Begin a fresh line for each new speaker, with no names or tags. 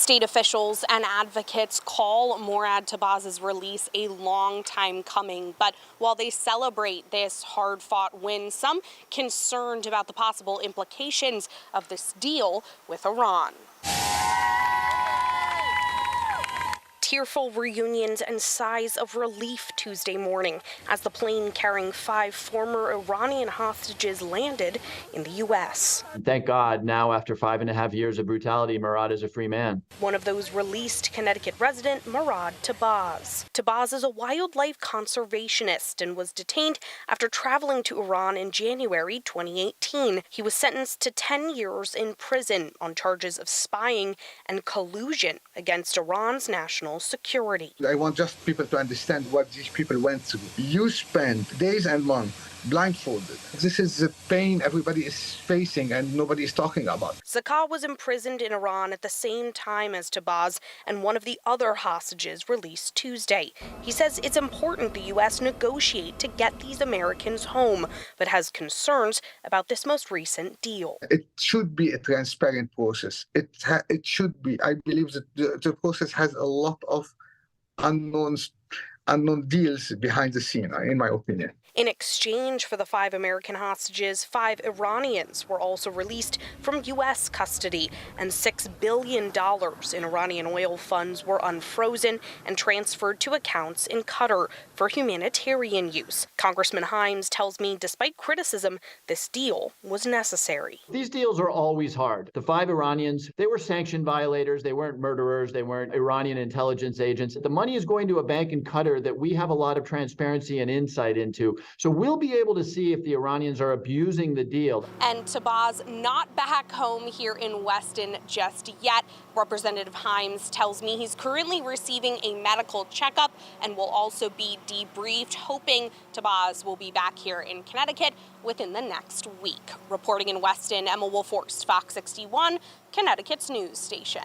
State officials and advocates call Morad Tabaz's release a long time coming. But while they celebrate this hard-fought win, some concerned about the possible implications of this deal with Iran. Tearful reunions and sighs of relief Tuesday morning as the plane carrying 5 former Iranian hostages landed in the U.S.
Thank God, now after 5.5 years of brutality, Murad is a free man.
One of those released Connecticut resident, Morad Tabaz. Tabaz is a wildlife conservationist and was detained after traveling to Iran in January 2018. He was sentenced to 10 years in prison on charges of spying and collusion against Iran's national security.
I want just people to understand what these people went through. You spend days and months blindfolded. This is the pain everybody is facing and nobody is talking about.
Zakah was imprisoned in Iran at the same time as Tabaz and one of the other hostages released Tuesday. He says it's important the U.S. negotiate to get these Americans home, but has concerns about this most recent deal.
It should be a transparent process. It should be. I believe that the process has a lot of unknown deals behind the scene, in my opinion.
In exchange for the 5 American hostages, 5 Iranians were also released from U.S. custody, and $6 billion in Iranian oil funds were unfrozen and transferred to accounts in Qatar for humanitarian use. Congressman Himes tells me, despite criticism, this deal was necessary.
These deals are always hard. The 5 Iranians, they were sanction violators, they weren't murderers, they weren't Iranian intelligence agents. The money is going to a bank in Qatar that we have a lot of transparency and insight into. So we'll be able to see if the Iranians are abusing the deal.
And Tabaz not back home here in Weston just yet. Representative Himes tells me he's currently receiving a medical checkup and will also be debriefed, hoping Tabaz will be back here in Connecticut within the next week. Reporting in Weston, Emma Wolforst, Fox 61, Connecticut's news station.